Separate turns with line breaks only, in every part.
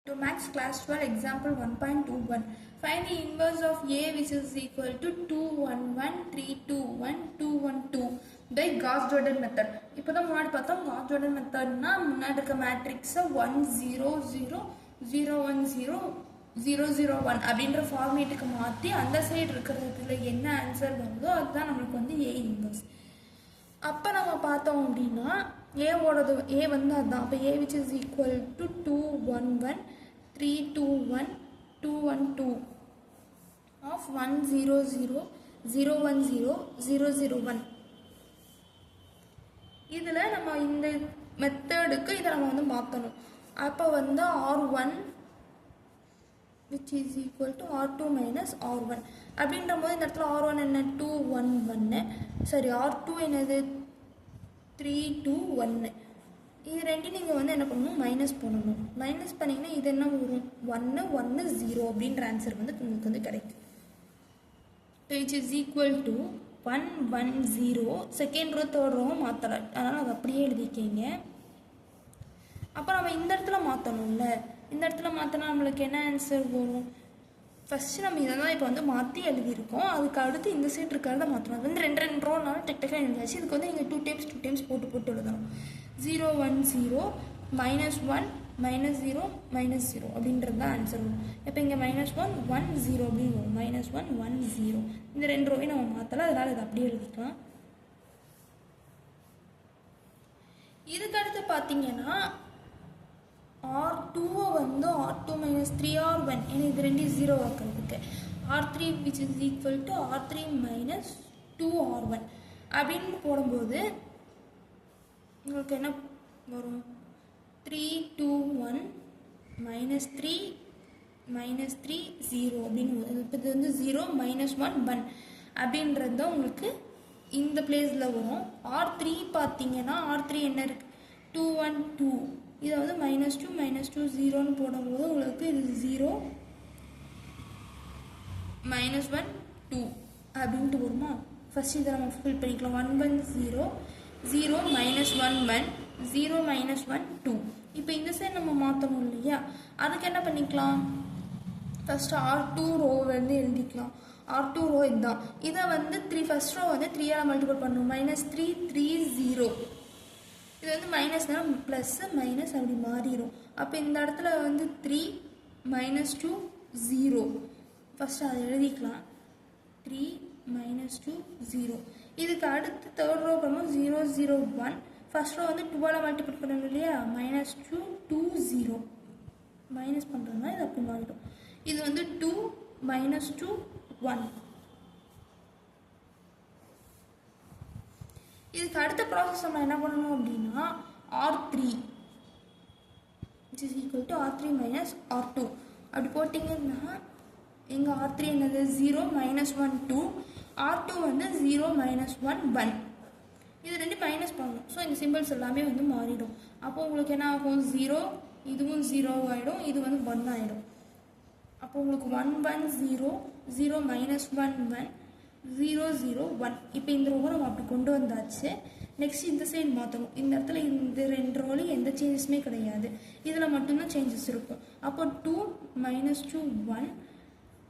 To Max Class 12 example 1.21. Find the inverse of A which is equal to 211, 321, 212 by Gauss-Jordan method. இப்போ தான் முன்னாடி பார்த்தோம் Gauss-Jordan methodனா முன்னாடி இருக்க மேட்ரிக்ஸை 1 0 0 0 1 0 0 0 1 அப்படின்ற ஃபார்மேட்டுக்கு மாற்றி அந்த சைடு இருக்கிறதுல என்ன ஆன்சர் வருதோ அதுதான் நம்மளுக்கு வந்து A இன்வர்ஸ். அப்போ நம்ம பார்த்தோம் அப்படின்னா ஏவோடது ஏ வந்து அதுதான். அப்போ A which is equal to 211 321 212 of 100 010 001. இதில் நம்ம இந்த மெத்தடுக்கு இதை நம்ம வந்து மாற்றணும். அப்போ வந்து R1 which is equal to R2 minus R1 அப்படின்ற போது இந்த இடத்துல R1 என்ன 211, சரி R2 என்னது 321. இது ரெண்டும் நீங்கள் வந்து என்ன பண்ணணும், மைனஸ் பண்ணணும். மைனஸ் பண்ணிங்கன்னா இது என்ன வரும் 1 1 0 அப்படின்ற ஆன்சர் வந்து உங்களுக்கு வந்து கிடைக்கும். which is equal to 1 1 0 second row third ரோவும் மாற்றலை, அதனால் அது அப்படியே எழுதிக்கிங்க. அப்போ நம்ம இந்த இடத்துல மாற்றணும்ல, இந்த இடத்துல மாற்றினா நம்மளுக்கு என்ன ஆன்சர் வரும், ஃபஸ்ட்டு நம்ம இதை தான் இப்போ வந்து மாற்றி எழுதியிருக்கோம். அதுக்கு அடுத்து இந்த சைட் இருக்கிறத மாற்றணும். அது வந்து ரெண்டு ரோனால டெக்டாக எழுதியாச்சு. இதுக்கு வந்து நீங்கள் 2 டைம்ஸ் போட்டு எழுதணும். 0 1 0 -1 -0 -0 அப்படின்றது தான் ஆன்சர் வரும். இப்போ இங்கே -1 1 0 அப்படின்னு வரும். -1 1 0 இந்த ரெண்டு ரோவையும் நம்ம மாற்றலாம், அதனால் இதை அப்படியே எழுதிக்கலாம். இதுக்கு அடுத்து பார்த்தீங்கன்னா R2 வந்து R2 minus 3R1 ஏன்னா இது ரெண்டு 0 ஆக்கிறதுக்கு R3 which is equal to R3 minus 2R1 அப்படின்னு போடும்போது உங்களுக்கு என்ன வரும் 3 2 1 minus 3 minus 3 0 அப்படின்னு வரும். இப்போ இது வந்து 0 -1 1 அப்படின்றது தான் உங்களுக்கு இந்த பிளேஸில் வரும். R3 பார்த்தீங்கன்னா R3 என்ன இருக்குது 2 1 2, இதை வந்து -2 0ன்னு போடும்போது உங்களுக்கு இது 0 -1 2 அப்படின்ட்டு வருமா. ஃபஸ்ட் இதை நம்ம ஃபில் பண்ணிக்கலாம். 1 1 0 0 -1 1 0 -1 2. இப்போ இந்த சைடு நம்ம மாற்றணும் இல்லையா, அதுக்கு என்ன பண்ணிக்கலாம், ஃபஸ்ட்டு R2 ரோ வந்து எழுதிக்கலாம். R2 ரோ இதுதான். இதை வந்து ஃபஸ்ட் ரோ வந்து 3ஆல் மல்டிபிள் பண்ணணும். -3 3 0, இது வந்து மைனஸ்னா ப்ளஸ்ஸு மைனஸ் அப்படி மாறிடும். அப்போ இந்த இடத்துல வந்து 3 -2 0, ஃபஸ்ட்டு அதை எழுதிக்கலாம். 3 -2 0. இதுக்கு அடுத்து தேர்ட் ரோ பண்ணுவோம் 0 0 1. ஃபஸ்ட் ரோ வந்து 2ஆல் மல்டிபிள் பண்ணணும் இல்லையா, -2 2 0 மைனஸ் பண்ணுறதுனா இது அப்படி மாறிடும். இது வந்து 2 -2 1. இதுக்கு அடுத்த ப்ராசஸ் நம்ம என்ன பண்ணணும் அப்படின்னா R3 which is equal to R3 minus R2 அப்படி போட்டிங்கன்னா எங்கள் R3 என்னது 0 -1 2, R2 வந்து 0 -1 1. இது ரெண்டு மைனஸ் பண்ணணும். ஸோ இந்த சிம்பிள்ஸ் எல்லாமே வந்து மாறிடும். அப்போ உங்களுக்கு என்ன ஆகும் 0, இதுவும் 0 ஆகிடும், இது வந்து 1 ஆகிடும். அப்போ உங்களுக்கு 1 1 0 0 -1 1 0 0 1. இப்போ இந்த ரோவை நம்ம அப்படி கொண்டு வந்தாச்சு. நெக்ஸ்ட் இந்த சைடு மாற்றணும். இந்த இடத்துல இந்த ரெண்டு ரோலையும் எந்த சேஞ்சஸுமே கிடையாது, இதில் மட்டும்தான் சேஞ்சஸ் இருக்கும். அப்போ 2 -2 1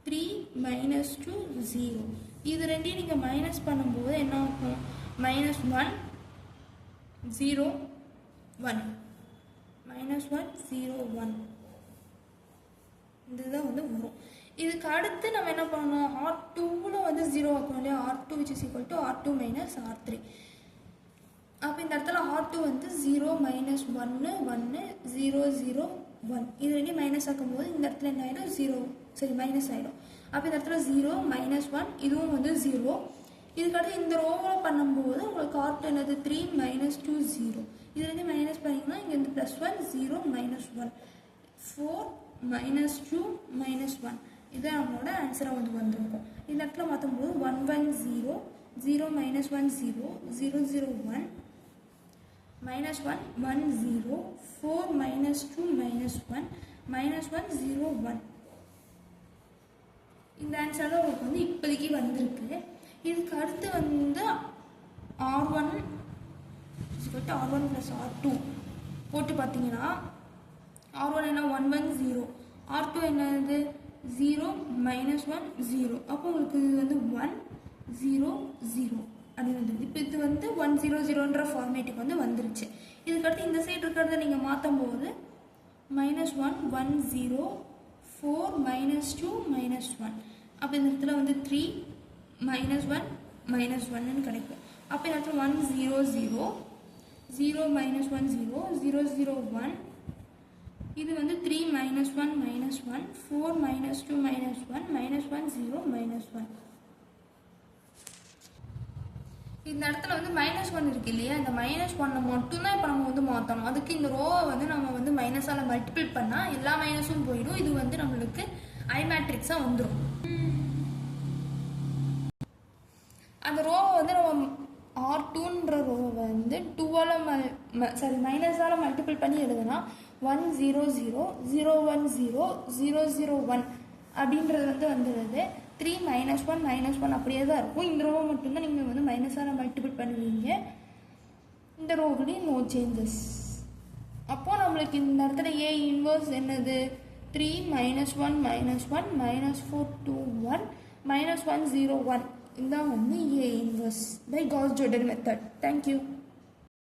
3 -2 0. இது ரெண்டையும் நீங்கள் மைனஸ் பண்ணும்போது என்ன ஆகும் -1 0 1 -1 0 1 இதுதான் வந்து வரும். இதுக்கு அடுத்து நம்ம என்ன பண்ணணும், R2ல வந்து 0 ஆக்கணும் இல்லையா, R2 which is equal to R2 minus R3. அப்போ இந்த இடத்துல R2 வந்து 0 -1 1 0 0 1. இது ரெண்டையும் மைனஸ் ஆக்கும்போது இந்த இடத்துல என்ன ஆகிடும் 0, சரி மைனஸ் ஆகிடும். அப்போ இந்த இடத்துல 0 -1, இதுவும் வந்து 0. இதுக்கடுத்து இந்த ரோவை பண்ணும்போது உங்களுக்கு R2 என்னது 3 -2 0. இது ரெண்டையும் மைனஸ் பண்ணிங்கன்னா இங்கே வந்து +1 0 -1 4 -2 -1. இதுதான் நம்மளோட ஆன்சராக வந்து வந்திருக்கும். இந்த இடத்துல மாற்றும்போது 1 1 0 0 -1 0 0 0 1 -1 1 0 4 -2 -1 -1 0 1. இந்த ஆன்சர் தான் உங்களுக்கு வந்து இப்போதைக்கு வந்திருக்கு. இதுக்கு அடுத்து வந்து R1 R1 + R2 போட்டு பார்த்தீங்கன்னா R1 என்ன 1 1 0 R2 என்னது 0 மைனஸ் 1 0. அப்போ உங்களுக்கு இது வந்து 1 0 0 அப்படின்னு வந்துடுது. இப்போ இது வந்து 1 0 0ன்ற ஃபார்மேட்டுக்கு வந்து வந்துருச்சு. இதுக்கடுத்து இந்த சைடு இருக்கிறத நீங்கள் மாற்றும் போது -1 1 0 4 -2 -1. அப்போ இந்த இடத்துல வந்து 3 -1 -1ன்னு கிடைக்கும். அப்போ இந்த இடத்துல 1 0 0 0 -1 0 0 0 1. இது வந்து 3 -1 -1 4 -2 -1 -1 0 -1. இந்த இடத்துல வந்து -1 இருக்கு இல்லையா, இந்த -1 மட்டும்தான் இப்போ நம்ம வந்து மாற்றணும். அதுக்கு இந்த ரோவை வந்து நம்ம வந்து மைனஸால் மல்டிபிள் பண்ணால் எல்லா மைனஸும் போயிடும். இது வந்து நம்மளுக்கு ஐ மேட்ரிக்ஸாக வந்துடும். அந்த ரோவை வந்து நம்ம R2ன்ற ரோவை வந்து 2ஆல் மைனஸால் மல்டிபிள் பண்ணி எழுதுனா 1 0 0 0 1 0 0 0 1 அப்படின்றது வந்து வந்துடுது. 3 -1 -1 அப்படியே தான் இருக்கும். இந்த ரோவை மட்டும்தான் நீங்கள் வந்து மைனஸால் மல்டிபிள் பண்ணுவீங்க. இந்த ரோவிலையும் நோ சேஞ்சஸ். அப்போது நம்மளுக்கு இந்த இடத்துல ஏ இன்வர்ஸ் என்னது 3 -1 -1 -4 2 1 -1 0 1. இதுதான் வந்து a inverse by Gauss Jordan method. Thank you.